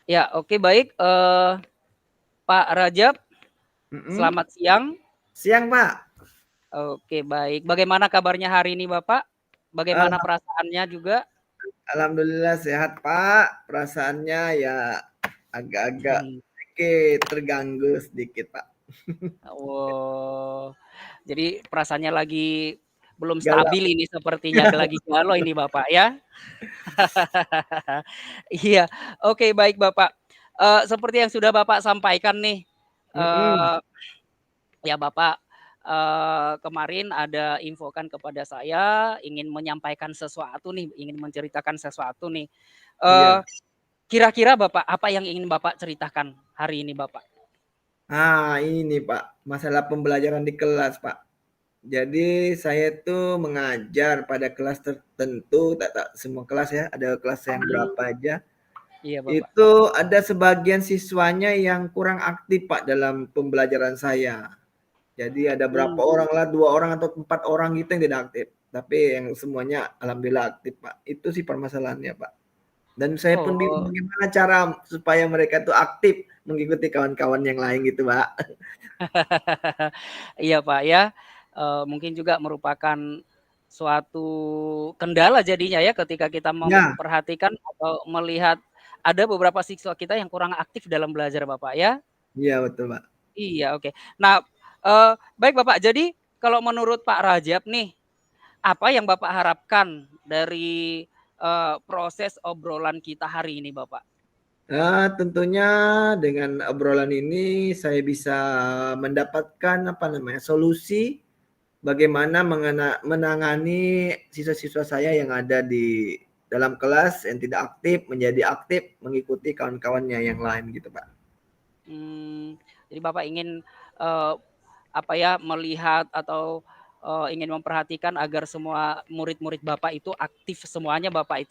Ya, oke baik, Pak Rajab, Mhm. selamat siang. Siang, Pak. Oke baik, bagaimana kabarnya hari ini Bapak? Bagaimana Alham perasaannya juga? alhamdulillah sehat, Pak. Perasaannya ya agak-agak Mhm. sedikit terganggu sedikit, Pak. Oh, jadi perasaannya lagi belum Galau. stabil ini sepertinya, lagi galau ini Bapak ya? Iya, oke baik Bapak, seperti yang sudah Bapak sampaikan nih, Mhm. eee, ya Bapak, kemarin ada infokan kepada saya ingin menyampaikan sesuatu nih, ingin menceritakan sesuatu nih, eee, Iya. kira-kira Bapak, apa yang ingin Bapak ceritakan hari ini Bapak? Ini, Pak, masalah pembelajaran di kelas, Pak. Jadi saya tuh mengajar pada kelas tertentu, tak semua kelas ya, ada kelas yang Mmm, berapa aja. iya Bapak. Itu ada sebagian siswanya yang kurang aktif, Pak, dalam pembelajaran saya. Jadi ada berapa Mmm, orang lah, 2 orang atau 4 orang gitu yang tidak aktif. Tapi yang semuanya alhamdulillah aktif, Pak. Itu sih permasalahannya, Pak. Dan saya pun bingung oh. gimana cara supaya mereka tuh aktif mengikuti kawan-kawan yang lain gitu, Pak. Iya Pak ya, mungkin juga merupakan suatu kendala jadinya ya ketika kita Ya, memperhatikan atau melihat ada beberapa siswa kita yang kurang aktif dalam belajar Bapak ya? iya betul, Pak. Iya oke. Nah, baik Bapak, jadi kalau menurut Pak Rajab nih, apa yang Bapak harapkan dari, proses obrolan kita hari ini Bapak? Tentunya dengan obrolan ini saya bisa mendapatkan apa namanya, solusi bagaimana menangani siswa-siswa saya yang ada di dalam kelas yang tidak aktif menjadi aktif mengikuti kawan-kawannya yang lain gitu, Pak. Jadi Bapak ingin, eee, apa ya, melihat atau, ingin memperhatikan agar semua murid-murid Bapak itu aktif semuanya Bapak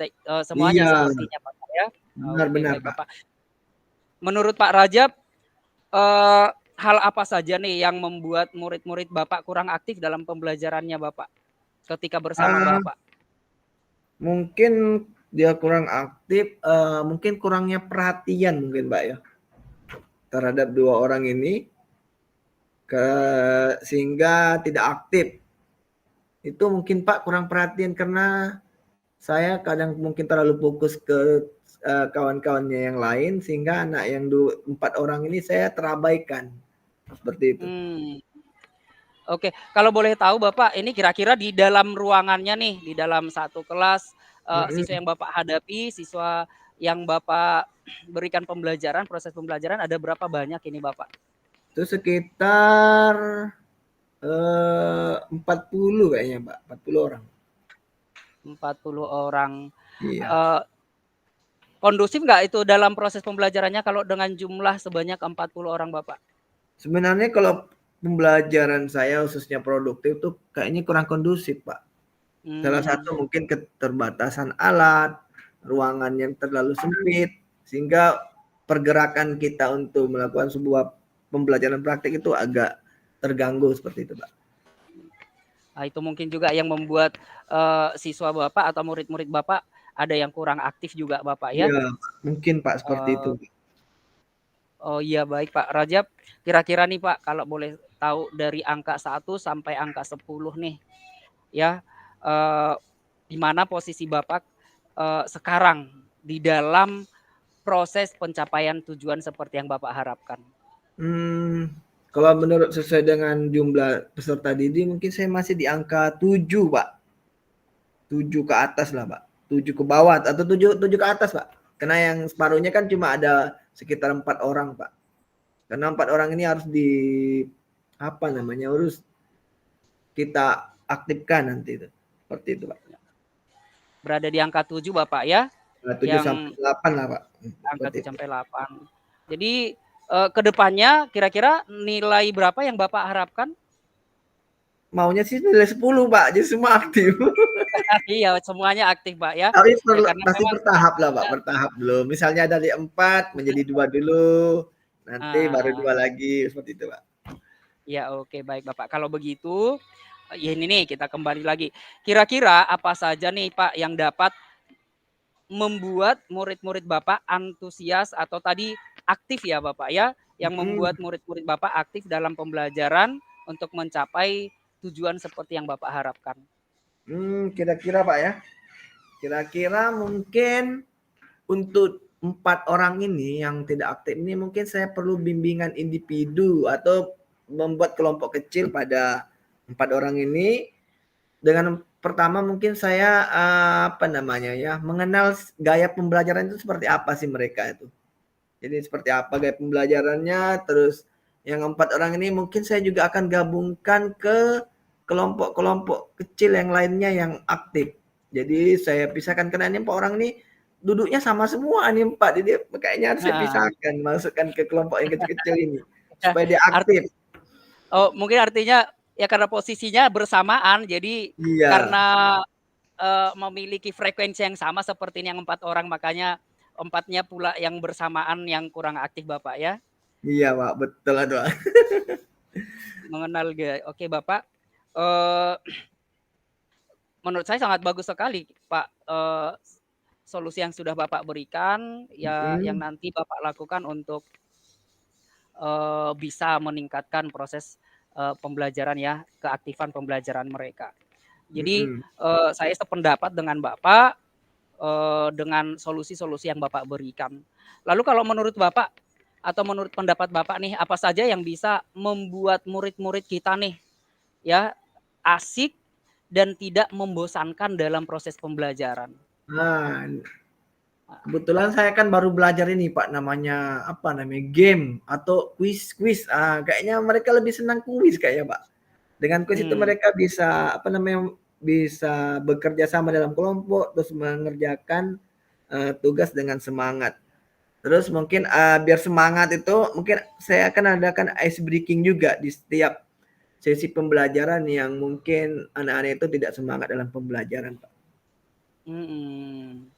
semuanya Iya, sepertinya Bapak ya? benar Oke benar, baik Pak. Bapak. Menurut Pak Rajab, hal apa saja nih yang membuat murid-murid Bapak kurang aktif dalam pembelajarannya Bapak, ketika bersama Ah, Bapak? mungkin dia kurang aktif, mungkin kurangnya perhatian mungkin, Pak, ya, terhadap 2 orang ini, ke sehingga tidak aktif. Itu mungkin, Pak, kurang perhatian karena saya kadang mungkin terlalu fokus ke, kawan-kawannya yang lain sehingga anak yang 4 orang ini saya terabaikan, seperti itu. Mmm. Oke, kalau boleh tahu Bapak, ini kira-kira di dalam ruangannya nih, di dalam satu kelas, siswa Mhm. yang Bapak hadapi, siswa yang Bapak berikan pembelajaran, proses pembelajaran ada berapa banyak ini Bapak? Itu sekitar, 40 kayaknya, Mbak, 40 orang. 40 orang. Iya. Eee, Kondusif nggak itu dalam proses pembelajarannya kalau dengan jumlah sebanyak 40 orang Bapak? Sebenarnya kalau pembelajaran saya khususnya produktif tuh kayaknya kurang kondusif, Pak. Salah satu Mmm, mungkin keterbatasan alat, ruangan yang terlalu sempit, sehingga pergerakan kita untuk melakukan sebuah pembelajaran praktik itu agak terganggu seperti itu, Pak. itu mungkin juga yang membuat, siswa Bapak atau murid-murid Bapak ada yang kurang aktif juga Bapak ya? Iya, mungkin, Pak, seperti itu. Eee Oh iya baik Pak Rajab, kira-kira nih Pak kalau boleh tahu dari angka 1 sampai angka 10 nih ya, eee, di mana posisi Bapak, sekarang di dalam proses pencapaian tujuan seperti yang Bapak harapkan? Mmm, kalau menurut sesuai dengan jumlah peserta didik mungkin saya masih di angka 7, Pak. 7 ke atas lah, Pak. 7 ke bawah atau 7 7 ke atas, Pak. Karena yang separuhnya kan cuma ada sekitar 4 orang, Pak. Karena 4 orang ini harus apa namanya, harus kita aktifkan nanti itu. Seperti itu, Pak. Berada di angka 7 Bapak ya, 7 sampai yang 8 lah, Pak. angka Seperti 7 itu. sampai 8. Jadi, ke depannya kira-kira nilai berapa yang Bapak harapkan? Maunya sih nilai 10, Pak, jadi semua aktif. Iya semuanya aktif Pak ya, Tapi ya karena pasti memang bertahap lah, Pak, bertahap dulu. Misalnya dari 4 menjadi 2 dulu, nanti baru ah. 2 lagi, seperti itu, Pak. Ya, oke baik Bapak. Kalau begitu, ya ini nih kita kembali lagi. Kira-kira apa saja nih Pak yang dapat membuat murid-murid Bapak antusias atau tadi aktif ya Bapak ya, yang Mhm. membuat murid-murid Bapak aktif dalam pembelajaran untuk mencapai tujuan seperti yang Bapak harapkan? Kira-kira Pak ya, kira-kira mungkin untuk 4 orang ini yang tidak aktif ini mungkin saya perlu bimbingan individu atau membuat kelompok kecil pada 4 orang ini. Dengan pertama mungkin saya, apa namanya ya, mengenal gaya pembelajaran itu seperti apa sih mereka itu. Jadi seperti apa gaya pembelajarannya, terus yang 4 orang ini mungkin saya juga akan gabungkan ke kelompok-kelompok kecil yang lainnya yang aktif. Jadi saya pisahkan karena ini 4 orang ini duduknya sama semua nih 4, jadi kayaknya harus saya Heeh. pisahkan, masukkan ke kelompok yang kecil-kecil ini, Ya, supaya dia arti aktif. mungkin artinya ya karena posisinya bersamaan, jadi Iya, karena, memiliki frekuensi yang sama seperti ini yang 4 orang, makanya empatnya pula yang bersamaan yang kurang aktif Bapak ya? iya Pak, betul itu Pak. Mengenal gaya oke Bapak, eee, menurut saya sangat bagus sekali Pak, solusi yang sudah Bapak berikan, ya yang Mhm, nanti Bapak lakukan untuk, bisa meningkatkan proses, pembelajaran ya, keaktifan pembelajaran mereka. Jadi, mhm. saya sependapat dengan Bapak, dengan solusi-solusi yang Bapak berikan. Lalu kalau menurut Bapak, atau menurut pendapat Bapak nih, apa saja yang bisa membuat murid-murid kita nih, ya, asik dan tidak membosankan dalam proses pembelajaran? Nah, kebetulan saya kan baru belajar ini Pak, namanya apa namanya, game atau kuis-kuis, kayaknya mereka lebih senang kuis kayaknya Pak. Dengan kuis itu Mmm, mereka bisa apa namanya, bisa bekerja sama dalam kelompok, terus mengerjakan, tugas dengan semangat. Terus mungkin, biar semangat itu mungkin saya akan adakan ice breaking juga di setiap sesi pembelajaran yang mungkin anak-anak itu tidak semangat dalam pembelajaran Pak. mhm.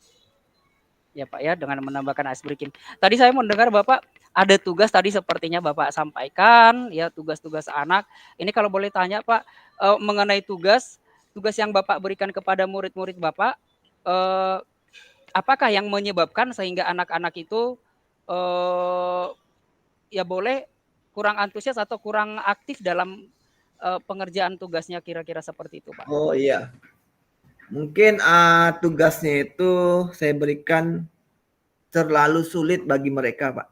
Ya, Pak, ya, dengan menambahkan ice breaking. Tadi saya mendengar Bapak ada tugas tadi sepertinya Bapak sampaikan, ya, tugas-tugas anak. Ini kalau boleh tanya, Pak, mengenai tugas, tugas yang Bapak berikan kepada murid-murid Bapak, eee, apakah yang menyebabkan sehingga anak-anak itu, eee, ya boleh kurang antusias atau kurang aktif dalam, pengerjaan tugasnya kira-kira seperti itu, Pak? Oh iya, mungkin, tugasnya itu saya berikan terlalu sulit bagi mereka, Pak.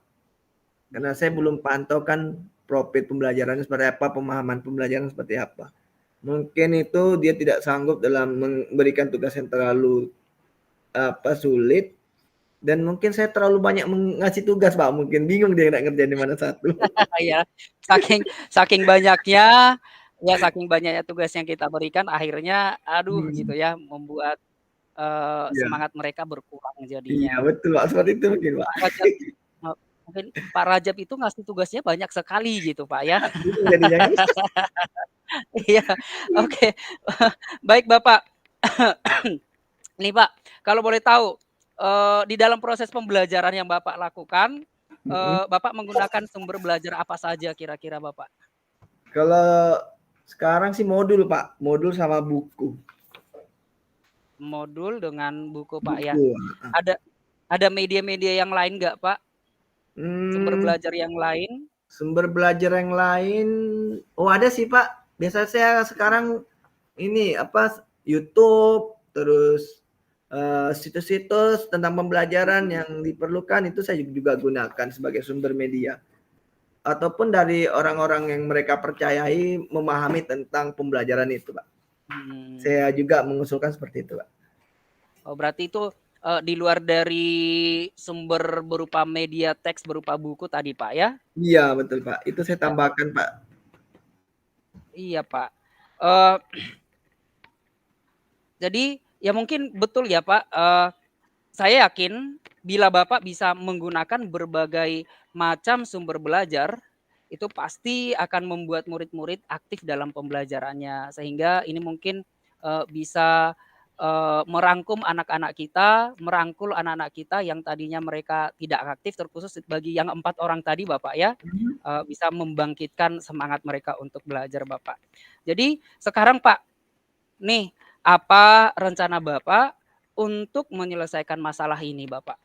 Karena saya belum pantau kan profil pembelajarannya seperti apa, pemahaman pembelajaran seperti apa. Mungkin itu dia tidak sanggup dalam memberikan tugas yang terlalu apa sulit dan mungkin saya terlalu banyak ngasih tugas, Pak. Mungkin bingung dia nak ngerjain di mana satu. Ya, saking saking banyaknya saking banyaknya tugas yang kita berikan akhirnya aduh gitu Hmm, ya membuat, iya, semangat mereka berkurang iya jadinya. betul, Pak. Seperti itu mungkin, Pak. Pak Rajab mungkin Pak Rajab itu ngasih tugasnya banyak sekali gitu, Pak, ya. Bingung jadinya kan. Iya, oke. Baik, Bapak. Nih, Pak, kalau boleh tahu, di dalam proses pembelajaran yang Bapak lakukan, Mhm. Bapak menggunakan sumber belajar apa saja kira-kira, Bapak? Kalau sekarang sih modul, Pak, modul sama buku. Modul dengan buku, Pak, ya. Buku, Ada media-media yang lain nggak, Pak? Sumber Mmm, belajar yang lain? sumber belajar yang lain oh ada sih, Pak. Biasa saya sekarang ini, apa, YouTube, terus, situs-situs tentang pembelajaran Mhm, yang diperlukan itu saya juga gunakan sebagai sumber media. Ataupun dari orang-orang yang mereka percayai memahami tentang pembelajaran itu, Pak. mhm. Saya juga mengusulkan seperti itu, Pak. Oh, berarti itu, di luar dari sumber berupa media teks berupa buku tadi, Pak, ya? Iya betul, Pak. Itu saya Ya, tambahkan, Pak. iya, Pak. Eee, jadi ya mungkin betul ya, Pak, saya yakin bila Bapak bisa menggunakan berbagai macam sumber belajar, itu pasti akan membuat murid-murid aktif dalam pembelajarannya. Sehingga ini mungkin, bisa, merangkum anak-anak kita, merangkul anak-anak kita yang tadinya mereka tidak aktif, terkhusus bagi yang 4 orang tadi Bapak ya, Mhm. bisa membangkitkan semangat mereka untuk belajar Bapak. Jadi sekarang Pak, nih, apa rencana Bapak untuk menyelesaikan masalah ini, Bapak?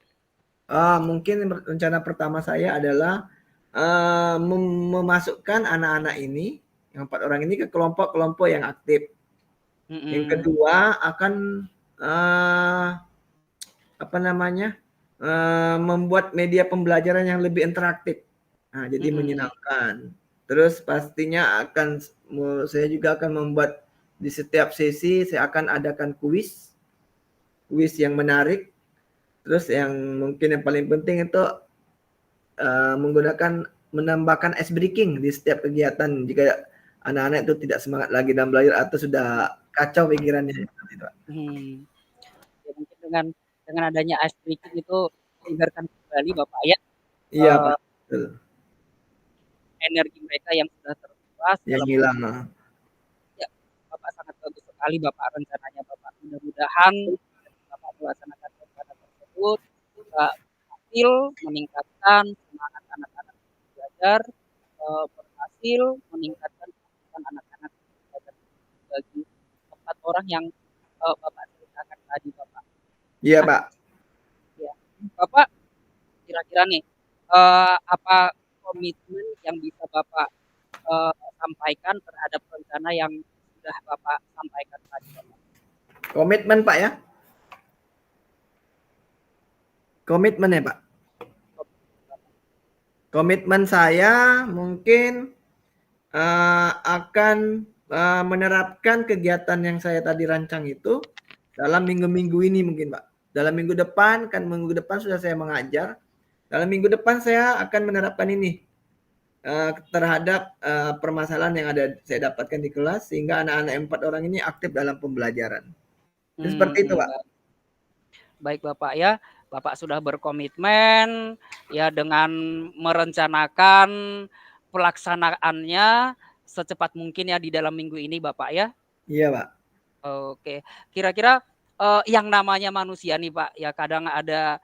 Mungkin rencana pertama saya adalah memasukkan anak-anak ini, yang 4 orang ini ke kelompok-kelompok yang aktif. Yang Mhm. kedua akan apa namanya, membuat media pembelajaran yang lebih interaktif. Nah, jadi Mhm. menyenangkan. Terus pastinya saya juga akan membuat di setiap sesi saya akan adakan kuis yang menarik. Terus yang mungkin yang paling penting itu menambahkan ice breaking di setiap kegiatan jika anak-anak itu tidak semangat lagi dalam belajar atau sudah kacau pikirannya seperti itu, Pak. Ya mungkin dengan adanya ice breaking itu menyegarkan kembali Bapak ya, Iya, eee, Pak, betul. energi mereka yang sudah terkuras Yang dalam hilang, heeh. ya, Bapak sangat bagus sekali Bapak rencananya Bapak. Mudah-mudahan Bapak melaksanakan rencana tersebut bisa berhasil meningkatkan semangat anak-anak belajar, berhasil meningkatkan kemampuan anak-anak belajar bagi 4 orang yang, Bapak ceritakan tadi Bapak. Iya, Nah, Pak. ya, Bapak kira-kira nih, apa komitmen yang bisa Bapak, sampaikan terhadap rencana yang sudah Bapak sampaikan tadi, Bapak? Komitmen, Pak, ya? Komitmen ya, Pak? Komitmen Bapak. Komitmen saya mungkin, akan, menerapkan kegiatan yang saya tadi rancang itu dalam minggu-minggu ini mungkin, Pak. Dalam minggu depan, kan minggu depan sudah saya mengajar, dalam minggu depan saya akan menerapkan ini, terhadap, permasalahan yang saya dapatkan di kelas sehingga anak-anak 4 orang ini aktif dalam pembelajaran. Seperti itu, Pak. Baik baik Bapak ya, Bapak sudah berkomitmen ya dengan merencanakan pelaksanaannya secepat mungkin ya di dalam minggu ini Bapak ya? Iya, Pak. Oke. Kira-kira, yang namanya manusia nih Pak, ya kadang ada,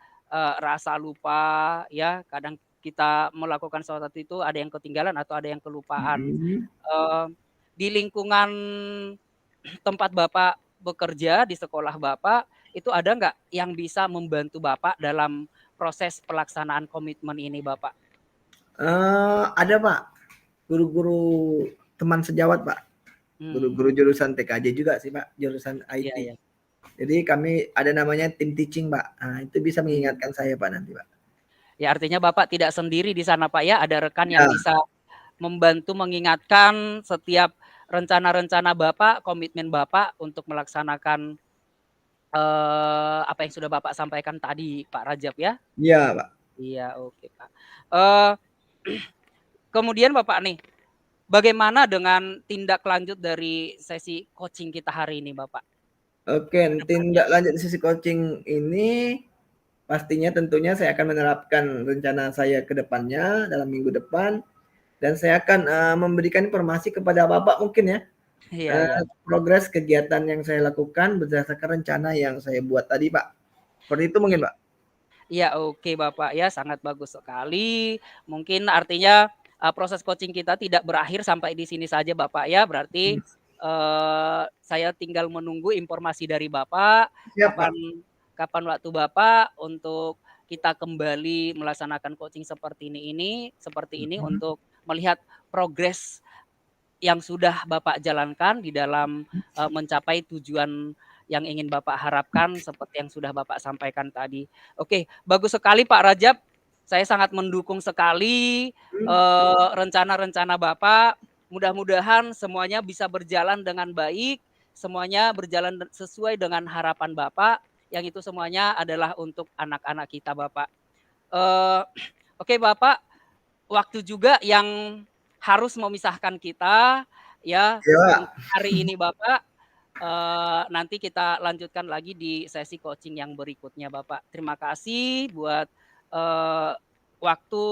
rasa lupa ya, kadang kita melakukan sesuatu itu ada yang ketinggalan atau ada yang kelupaan. Mhm. Eee, di lingkungan tempat Bapak bekerja, di sekolah Bapak, itu ada nggak yang bisa membantu Bapak dalam proses pelaksanaan komitmen ini Bapak? Ada, Pak, guru-guru teman sejawat, Pak. Guru-guru Mmm, jurusan TKJ juga sih, Pak, jurusan iya IT. iya. Jadi kami ada namanya tim teaching, Pak. Itu bisa Mmm. mengingatkan saya, Pak, nanti, Pak. Ya artinya Bapak tidak sendiri di sana Pak ya, ada rekan yang Iya, bisa membantu mengingatkan setiap rencana-rencana Bapak, komitmen Bapak untuk melaksanakan, apa yang sudah Bapak sampaikan tadi, Pak Rajab ya? iya, Pak. Iya, oke, Pak. Eee, kemudian Bapak nih, bagaimana dengan tindak lanjut dari sesi coaching kita hari ini, Bapak, Oke, ke depannya? tindak lanjut sisi coaching ini pastinya tentunya saya akan menerapkan rencana saya ke depannya dalam minggu depan dan saya akan, memberikan informasi kepada Bapak mungkin ya, Iya iya. progres kegiatan yang saya lakukan berdasarkan rencana yang saya buat tadi, Pak. Seperti itu mungkin, Pak? Iya, oke, Bapak, ya sangat bagus sekali. Mungkin artinya, proses coaching kita tidak berakhir sampai di sini saja, Bapak, ya. Berarti, Mmm, saya tinggal menunggu informasi dari Bapak, siap, kapan Pak. kapan waktu Bapak untuk kita kembali melaksanakan coaching seperti ini Mhm, untuk melihat progres yang sudah Bapak jalankan di dalam, mencapai tujuan yang ingin Bapak harapkan seperti yang sudah Bapak sampaikan tadi. Oke, bagus sekali Pak Rajab, saya sangat mendukung sekali, mhm. rencana-rencana Bapak. Mudah-mudahan semuanya bisa berjalan dengan baik, semuanya berjalan sesuai dengan harapan Bapak, yang itu semuanya adalah untuk anak-anak kita Bapak. Eee, oke Bapak, waktu juga yang harus memisahkan kita, ya, Iya, untuk Pak. hari ini Bapak, nanti kita lanjutkan lagi di sesi coaching yang berikutnya Bapak. Terima kasih buat, eee, waktu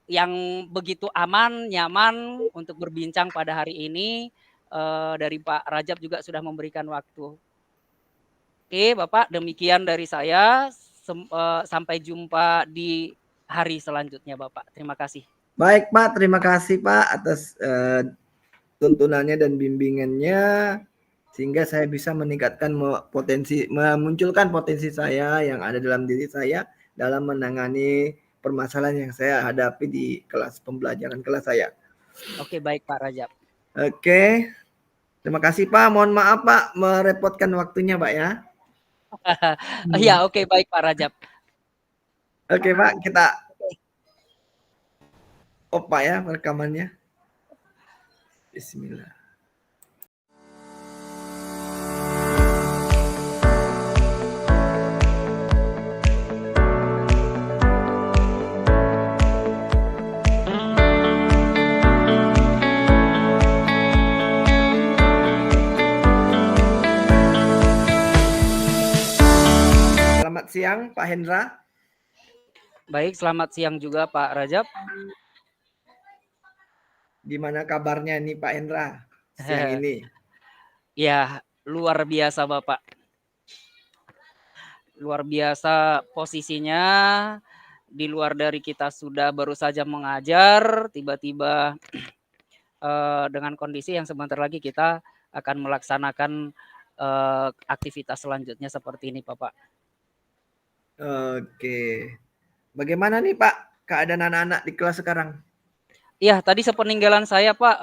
yang begitu aman, nyaman untuk berbincang pada hari ini, dari Pak Rajab juga sudah memberikan waktu. Oke Bapak, demikian dari saya, sampai jumpa di hari selanjutnya Bapak. Terima kasih. Baik, Pak, terima kasih, Pak, atas, tuntunannya dan bimbingannya. sehingga saya bisa meningkatkan memunculkan potensi saya yang ada dalam diri saya dalam menangani permasalahan yang saya hadapi di kelas pembelajaran kelas saya. Oke, baik Pak Rajab. Oke, terima kasih Pak. Mohon maaf Pak merepotkan waktunya Pak ya. Iya, oke, baik Pak Rajab. Oke Pak, kita Oke. off Pak ya rekamannya. Bismillah. Selamat siang Pak Hendra. Baik, selamat siang juga Pak Rajab. Gimana kabarnya nih Pak Hendra siang ini? Ya, luar biasa Bapak. Luar biasa posisinya, di luar dari kita sudah baru saja mengajar, tiba-tiba dengan kondisi yang sebentar lagi kita akan melaksanakan aktivitas selanjutnya seperti ini, Bapak. Oke. Bagaimana nih Pak keadaan anak-anak di kelas sekarang? Iya, tadi sepeninggalan saya, Pak,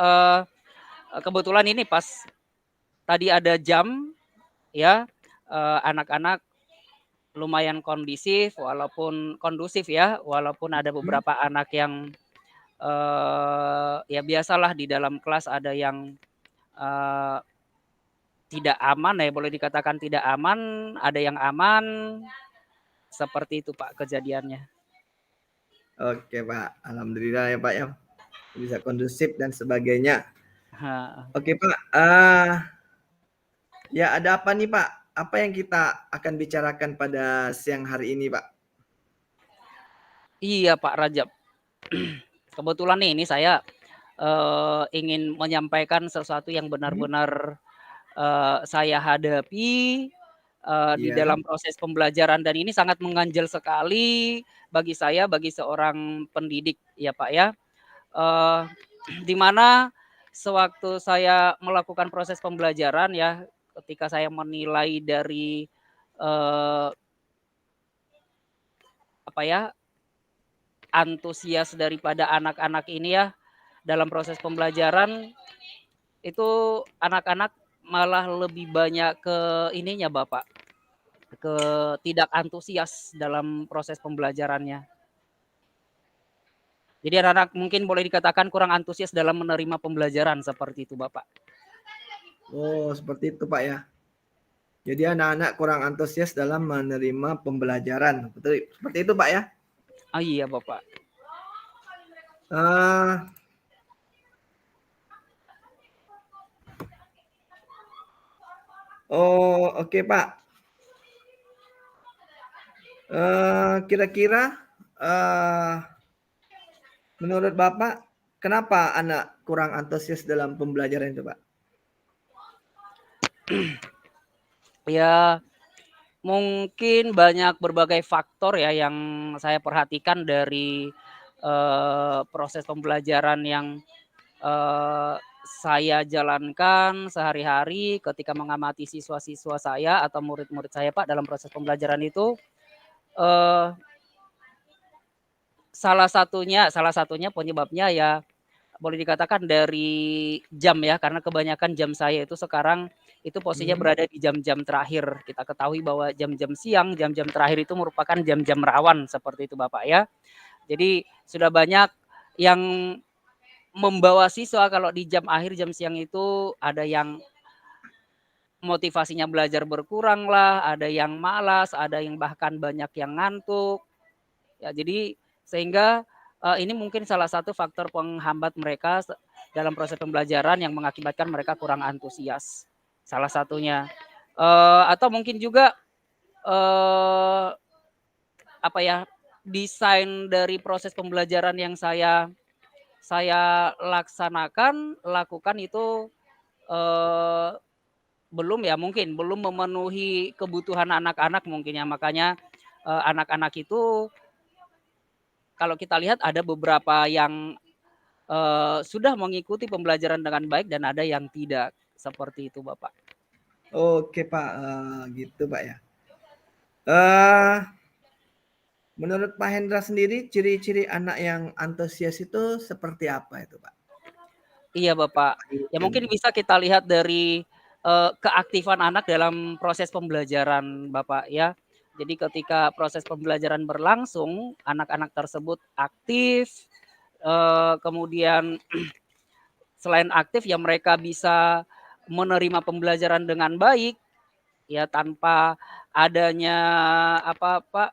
kebetulan ini pas tadi ada jam, ya, anak-anak lumayan kondusif ya, walaupun ada beberapa anak yang ya biasalah di dalam kelas ada yang tidak aman ya, boleh dikatakan tidak aman, ada yang aman, seperti itu Pak kejadiannya. Oke Pak, alhamdulillah ya Pak ya bisa kondusif dan sebagainya. Heeh. Oke Pak, ya ada apa nih Pak? Apa yang kita akan bicarakan pada siang hari ini Pak? Iya Pak Rajab. Kebetulan nih ini saya ingin menyampaikan sesuatu yang benar-benar saya hadapi di Iya, dalam proses pembelajaran dan ini sangat mengganjal sekali bagi saya, bagi seorang pendidik ya Pak ya. Eee, di mana sewaktu saya melakukan proses pembelajaran ya, ketika saya menilai dari, eee, apa ya, antusias daripada anak-anak ini ya, dalam proses pembelajaran, itu anak-anak malah lebih banyak ke ininya Bapak, ke tidak antusias dalam proses pembelajarannya. Jadi anak-anak mungkin boleh dikatakan kurang antusias dalam menerima pembelajaran, seperti itu Bapak. oh seperti itu Pak ya. Jadi anak-anak kurang antusias dalam menerima pembelajaran, betul seperti itu Pak ya? Oh iya Bapak. Uh, oh oke Pak. Kira-kira menurut Bapak kenapa anak kurang antusias dalam pembelajaran itu Pak? Ya, mungkin banyak berbagai faktor ya yang saya perhatikan dari, proses pembelajaran yang, eee, saya jalankan sehari-hari ketika mengamati siswa-siswa saya atau murid-murid saya, Pak, dalam proses pembelajaran itu, eee, salah satunya penyebabnya ya boleh dikatakan dari jam ya, karena kebanyakan jam saya itu sekarang itu posisinya Hmm, berada di jam-jam terakhir. Kita ketahui bahwa jam-jam siang, jam-jam terakhir itu merupakan jam-jam rawan seperti itu Bapak ya. Jadi sudah banyak yang membawa siswa kalau di jam akhir jam siang itu ada yang motivasinya belajar berkurang lah, ada yang malas, ada yang bahkan banyak yang ngantuk. Ya jadi sehingga, ini mungkin salah satu faktor penghambat mereka dalam proses pembelajaran yang mengakibatkan mereka kurang antusias, salah satunya. Atau mungkin juga, eee, apa ya, desain dari proses pembelajaran yang saya lakukan itu, eee, belum ya mungkin, belum memenuhi kebutuhan anak-anak mungkin ya, makanya, anak-anak itu kalau kita lihat ada beberapa yang, sudah mengikuti pembelajaran dengan baik dan ada yang tidak, seperti itu Bapak. Oke Pak, gitu Pak ya. Eee, Menurut Pak Hendra sendiri ciri-ciri anak yang antusias itu seperti apa itu Pak? Iya, Bapak. Ya Bayangkan. mungkin bisa kita lihat dari, keaktifan anak dalam proses pembelajaran, Bapak, ya. Jadi ketika proses pembelajaran berlangsung, anak-anak tersebut aktif, kemudian selain aktif ya mereka bisa menerima pembelajaran dengan baik, ya tanpa adanya apa, Pak,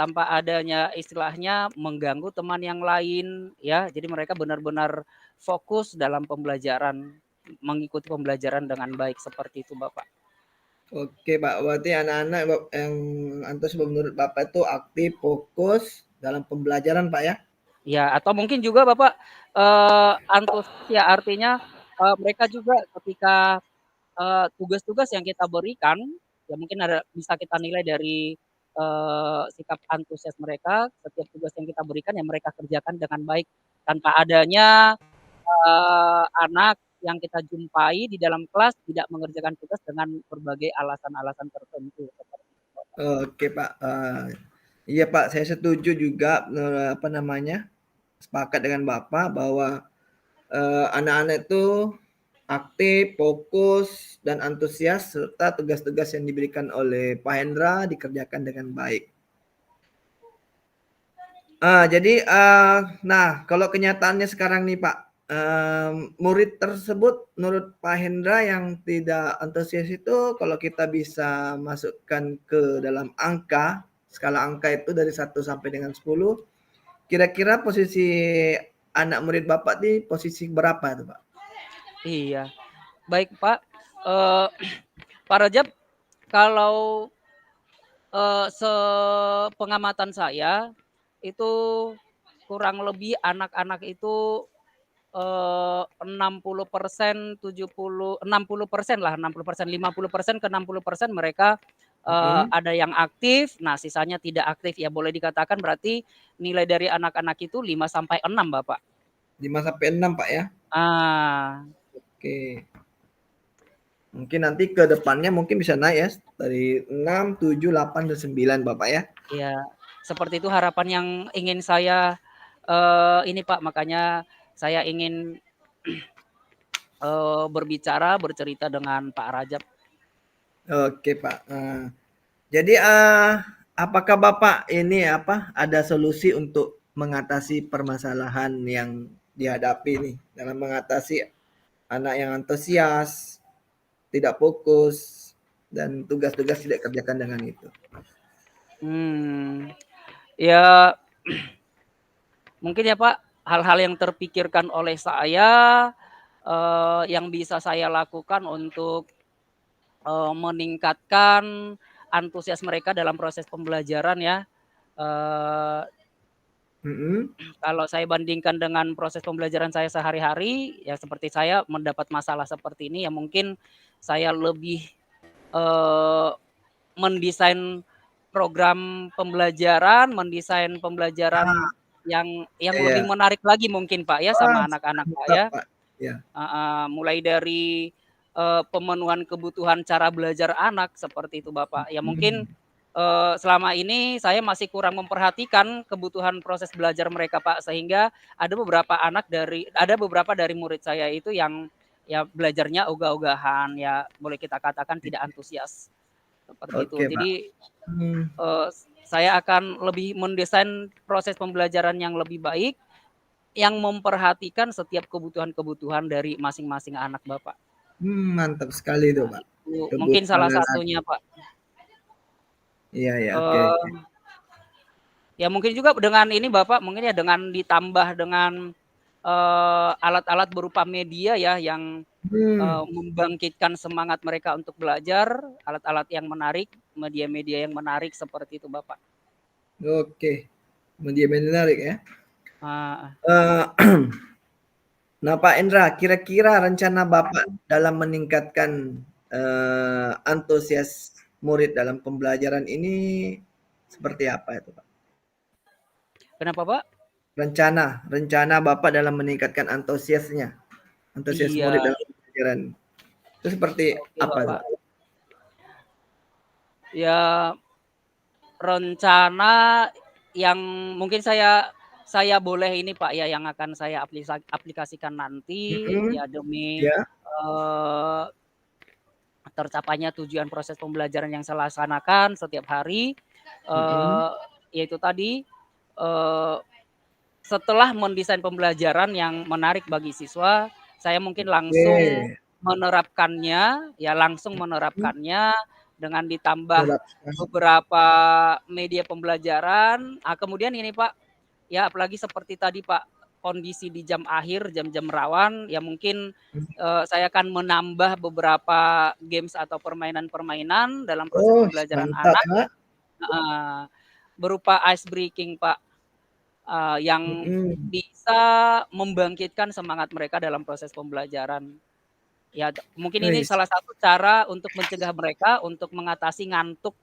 tanpa adanya istilahnya mengganggu teman yang lain ya. Jadi mereka benar-benar fokus dalam pembelajaran, mengikuti pembelajaran dengan baik seperti itu, Bapak. Oke Pak, berarti anak-anak yang antusias menurut Bapak itu aktif, fokus dalam pembelajaran Pak ya? Ya, atau mungkin juga Bapak, antusias ya artinya, mereka juga ketika, tugas-tugas yang kita berikan, ya mungkin bisa kita nilai dari, sikap antusias mereka, setiap tugas yang kita berikan ya mereka kerjakan dengan baik, tanpa adanya anak yang kita jumpai di dalam kelas tidak mengerjakan tugas dengan berbagai alasan-alasan tertentu, seperti itu, Bapak. Oke Pak, iya Pak, saya setuju juga, apa namanya, sepakat dengan Bapak bahwa, anak-anak itu aktif, fokus, dan antusias serta tugas-tugas yang diberikan oleh Pak Hendra dikerjakan dengan baik. Jadi, nah kalau kenyataannya sekarang nih Pak, murid tersebut menurut Pak Hendra yang tidak antusias itu kalau kita bisa masukkan ke dalam angka, skala angka itu dari 1 sampai dengan 10, kira-kira posisi anak murid Bapak di posisi berapa tuh Pak? Iya, baik Pak, eee, Pak Rajab, kalau, sepengamatan saya, itu kurang lebih anak-anak itu, 60%, 60% lah, 60%, 50% ke 60% mereka, Mhm, ada yang aktif, nah sisanya tidak aktif. Ya boleh dikatakan berarti nilai dari anak-anak itu 5 sampai 6, Bapak. 5 sampai 6 Pak ya? Ah, Oke. Mungkin nanti ke depannya mungkin bisa naik ya, dari 6, 7, 8, dan 9 Bapak ya? iya, seperti itu harapan yang ingin saya, ini Pak, makanya saya ingin, berbicara, bercerita dengan Pak Rajab. Oke Pak, jadi, apakah Bapak ini, apa, ada solusi untuk mengatasi permasalahan yang dihadapi nih, dalam mengatasi anak yang antusias, tidak fokus, dan tugas-tugas tidak kerjakan dengan itu? Ya mungkin ya Pak, hal-hal yang terpikirkan oleh saya, yang bisa saya lakukan untuk, meningkatkan antusias mereka dalam proses pembelajaran ya, eee, Mhm, kalau saya bandingkan dengan proses pembelajaran saya sehari-hari, ya seperti saya mendapat masalah seperti ini ya mungkin saya lebih, eee, mendesain program pembelajaran, mendesain pembelajaran yang iya. lebih menarik lagi mungkin Pak ya Wah, sama anak-anak Pak mantap ya. Pak, iya, Heeh, mulai dari, pemenuhan kebutuhan cara belajar anak seperti itu, Bapak. Ya mungkin, mhm, selama ini saya masih kurang memperhatikan kebutuhan proses belajar mereka, Pak, sehingga ada beberapa dari murid saya itu yang ya belajarnya ogah-ogahan, ya boleh kita katakan tidak antusias, seperti itu. oke Pak, Jadi, mmm, eee, saya akan lebih mendesain proses pembelajaran yang lebih baik yang memperhatikan setiap kebutuhan-kebutuhan dari masing-masing anak Bapak. mantap sekali itu Nah Pak, itu mungkin salah kebutuhan satunya Pak, iya iya, oke oke, eee, ya mungkin juga dengan ini Bapak, mungkin ya dengan ditambah dengan, alat-alat berupa media ya yang, mmm. membangkitkan semangat mereka untuk belajar, alat-alat yang menarik, media-media yang menarik seperti itu Bapak. Oke, media menarik ya. Heeh. Eee, nah Pak Endra, kira-kira rencana Bapak dalam meningkatkan, antusias murid dalam pembelajaran ini seperti apa itu Pak? Kenapa Pak? Rencana rencana Bapak dalam meningkatkan antusias murid Iya, dalam pembelajaran itu seperti oke apa tuh Bapak. Pak? Ya, rencana yang mungkin saya boleh ini Pak ya, yang akan saya aplikasikan nanti Mhm, ya demi, iya, eee, tercapainya tujuan proses pembelajaran yang saya laksanakan setiap hari, mhm, eee, yaitu tadi, eee, setelah mendesain pembelajaran yang menarik bagi siswa, saya mungkin langsung oke, langsung mhm, menerapkannya dengan ditambah menerapkan. beberapa media pembelajaran, kemudian ini Pak, ya apalagi seperti tadi Pak, kondisi di jam akhir, jam-jam rawan, ya mungkin, saya akan menambah beberapa games atau permainan-permainan dalam proses Oh, pembelajaran mantap, anak Kak, heeh, berupa ice breaking Pak, yang mhm, bisa membangkitkan semangat mereka dalam proses pembelajaran. Ya mungkin ini wis, salah satu cara untuk mencegah mereka untuk mengatasi ngantuk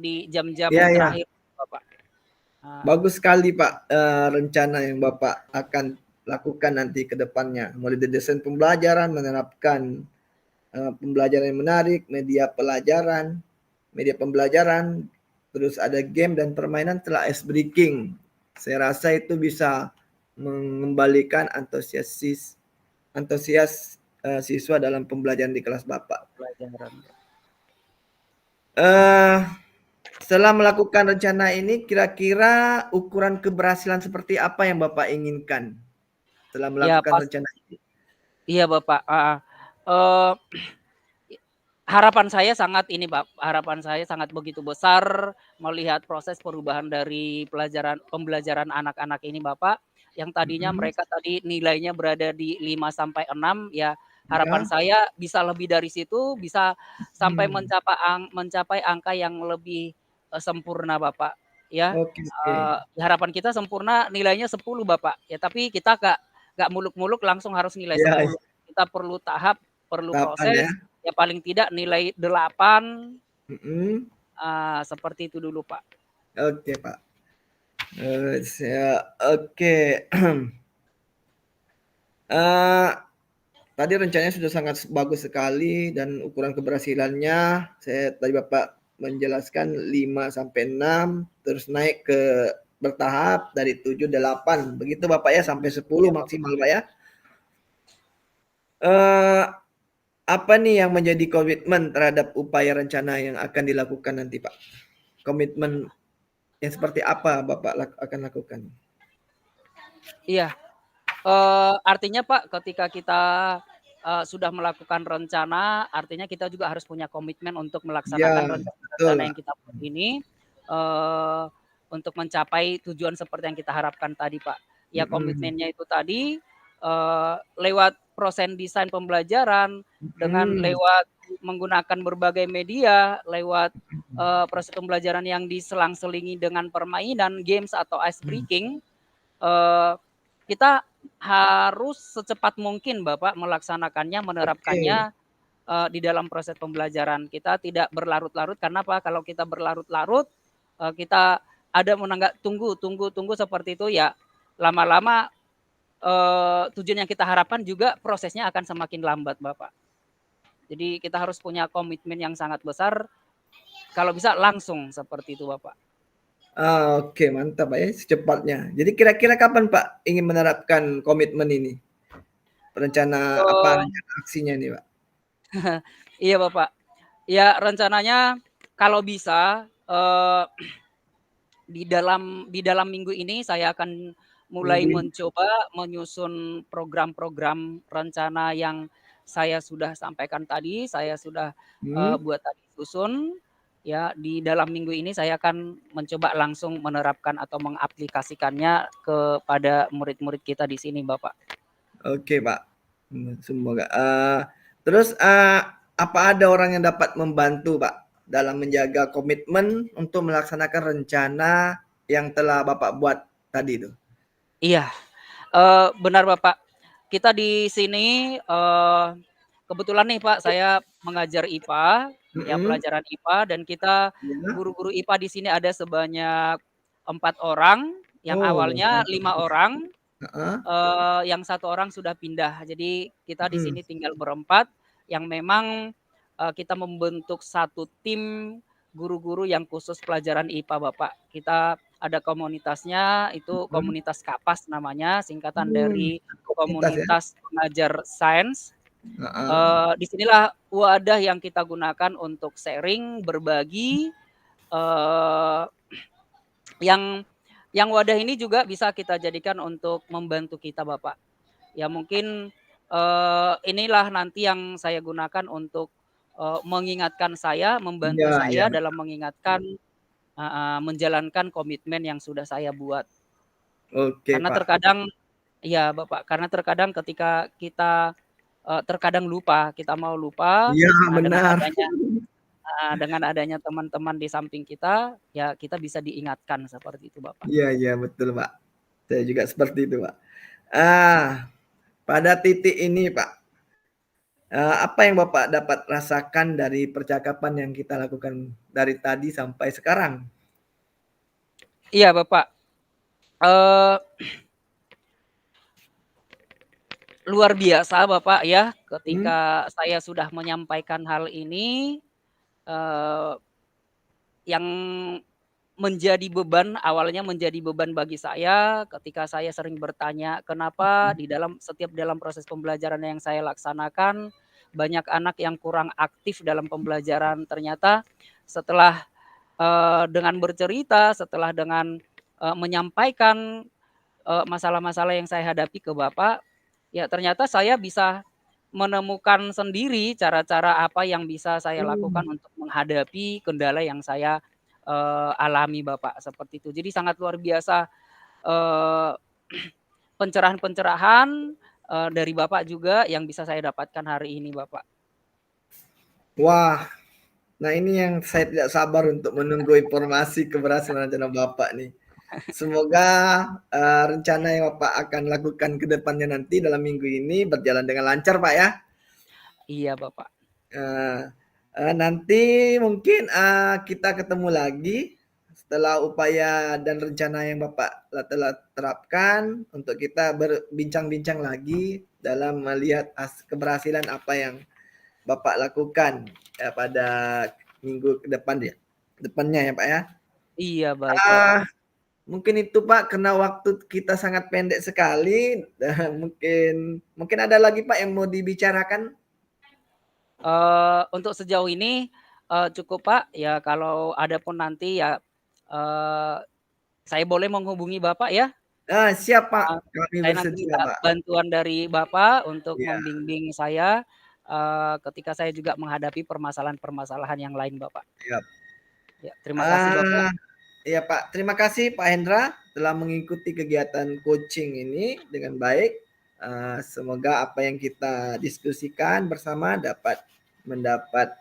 di jam-jam iya iya, terakhir Bapak. Eee, bagus sekali Pak, rencana yang Bapak akan lakukan nanti ke depannya, mulai dari desain pembelajaran, menerapkan, pembelajaran yang menarik, media pembelajaran, terus ada game dan permainan setelah ice breaking. Saya rasa itu bisa mengembalikan antusias, siswa dalam pembelajaran di kelas Bapak. pembelajaran. Eee, Setelah melakukan rencana ini kira-kira ukuran keberhasilan seperti apa yang Bapak inginkan setelah Ya melakukan pas rencana ini? iya Bapak, heeh. Eee, harapan saya sangat ini Pak, harapan saya sangat begitu besar melihat proses perubahan dari pembelajaran anak-anak ini Bapak, yang tadinya Mhm, mereka tadi nilainya berada di 5 sampai 6 ya harapan iya, saya bisa lebih dari situ, bisa sampai mhm, mencapai angka yang lebih, sempurna Bapak, ya. oke oke. Harapan kita sempurna nilainya 10 Bapak, ya tapi kita nggak muluk-muluk langsung harus nilai Iya, 10, kita perlu tahap, perlu tahapan ya, proses. Ya paling tidak nilai 8, mhm, seperti itu dulu, Pak. oke Pak, oke, eee, tadi rencananya sudah sangat bagus sekali dan ukuran keberhasilannya tadi Bapak menjelaskan 5 sampai 6 terus naik ke bertahap dari 7, 8 begitu Bapak ya sampai 10 Iya, Bapak. maksimal Pak ya? Eee, apa nih yang menjadi komitmen terhadap upaya rencana yang akan dilakukan nanti Pak? Komitmen yang seperti apa Bapak akan lakukan? Iya, artinya Pak ketika kita, sudah melakukan rencana, artinya kita juga harus punya komitmen untuk Iya, melaksanakan betul rencana-rencana yang Pak, kita buat ini, eee, untuk mencapai tujuan seperti yang kita harapkan tadi, Pak. Ya mhm, komitmennya itu tadi, lewat proses desain pembelajaran, dengan mhm, lewat menggunakan berbagai media, lewat, proses pembelajaran yang diselang-selingi dengan permainan, games, atau ice mhm, breaking, eee, kita harus secepat mungkin Bapak melaksanakannya, oke, menerapkannya, di dalam proses pembelajaran. Kita tidak berlarut-larut karena apa, kalau kita berlarut-larut, kita ada menganggap tunggu tunggu tunggu seperti itu ya, lama-lama, tujuan yang kita harapkan juga prosesnya akan semakin lambat Bapak. Jadi kita harus punya komitmen yang sangat besar, kalau bisa langsung seperti itu Bapak. oke mantap Pak ya secepatnya. Jadi kira-kira kapan Pak ingin menerapkan komitmen ini? Eee, Rencana aksinya nih Pak? iya Bapak. Ya rencananya kalau bisa, di dalam minggu ini saya akan mulai Minggu ini? mencoba menyusun program-program rencana yang saya sudah sampaikan tadi, saya sudah, Mhm, buat tadi susun, ya di dalam minggu ini saya akan mencoba langsung menerapkan atau mengaplikasikannya kepada murid-murid kita di sini, Bapak. oke Pak, semoga, terus, apa ada orang yang dapat membantu Pak dalam menjaga komitmen untuk melaksanakan rencana yang telah Bapak buat tadi itu? Iya, benar Bapak. Kita di sini, kebetulan nih Pak, saya mengajar IPA, ya Mhm, pelajaran IPA dan kita iya. guru-guru IPA di sini ada sebanyak 4 orang, yang Oh, awalnya mantap 5 juga. orang, Heeh, yang 1 orang sudah pindah. Jadi kita di mhm, sini tinggal berempat, yang memang, kita membentuk satu tim guru-guru yang khusus pelajaran IPA, Bapak. Kita ada komunitasnya, itu Mhm. komunitas KAPAS namanya, singkatan dari Komunitas ya? Komunitas Pengajar Sains. Heeh. Di sinilah wadah yang kita gunakan untuk sharing, berbagi, eee, yang wadah ini juga bisa kita jadikan untuk membantu kita, Bapak. Ya mungkin, inilah nanti yang saya gunakan untuk, mengingatkan saya, membantu Iya iya. saya dalam mengingatkan menjalankan komitmen yang sudah saya buat. Oke, Karena Pak. terkadang iya, Bapak, karena terkadang ketika kita, terkadang lupa, kita mau lupa, Iya, nah benar. dengan adanya teman-teman di samping kita, ya kita bisa diingatkan seperti itu, Bapak. Iya iya, betul, Pak. Saya juga seperti itu, Pak. Ah, pada titik ini, Pak, apa yang Bapak dapat rasakan dari percakapan yang kita lakukan dari tadi sampai sekarang? Iya, Bapak, eee, luar biasa, Bapak, ya, Mmm, ketika saya sudah menyampaikan hal ini, eee, yang awalnya menjadi beban bagi saya ketika saya sering bertanya, kenapa mhm, dalam proses pembelajaran yang saya laksanakan, banyak anak yang kurang aktif dalam pembelajaran. Ternyata setelah, dengan bercerita, setelah dengan, menyampaikan, masalah-masalah yang saya hadapi ke Bapak, ya ternyata saya bisa menemukan sendiri cara-cara apa yang bisa saya lakukan mmm. untuk menghadapi kendala yang saya, alami, Bapak, seperti itu. Jadi sangat luar biasa, eee, pencerahan-pencerahan, dari Bapak juga yang bisa saya dapatkan hari ini, Bapak. Wah, nah ini yang saya tidak sabar untuk menunggu informasi keberhasilan rencana Bapak nih. Semoga, rencana yang Bapak akan lakukan ke depannya nanti dalam minggu ini berjalan dengan lancar, Pak, ya. Iya, Bapak. Eee nanti mungkin, kita ketemu lagi setelah upaya dan rencana yang Bapak telah terapkan untuk kita berbincang-bincang lagi dalam melihat keberhasilan apa yang Bapak lakukan, pada minggu ke depan ya depannya ya, Pak, ya. Iya, baik, Bapak. Ah, mungkin itu, Pak, karena waktu kita sangat pendek sekali, mungkin mungkin ada lagi, Pak, yang mau dibicarakan? Untuk sejauh ini, cukup, Pak. Ya kalau ada pun nanti ya, eee, saya boleh menghubungi Bapak ya? Siap, Pak, Eee, kami saya nanti bersedia, minta Pak. bantuan dari Bapak untuk Iya, membimbing saya, ketika saya juga menghadapi permasalahan-permasalahan yang lain, Bapak. siap. Ya, terima kasih, Bapak. Ah, iya, Pak. Terima kasih Pak Hendra telah mengikuti kegiatan coaching ini dengan baik. Semoga apa yang kita diskusikan bersama dapat mendapat,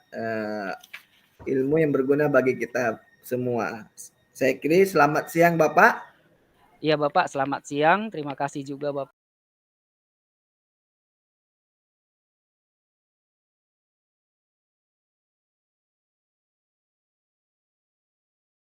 ilmu yang berguna bagi kita semua. Saya akhiri, selamat siang Bapak. Iya, Bapak, selamat siang. Terima kasih juga, Bapak.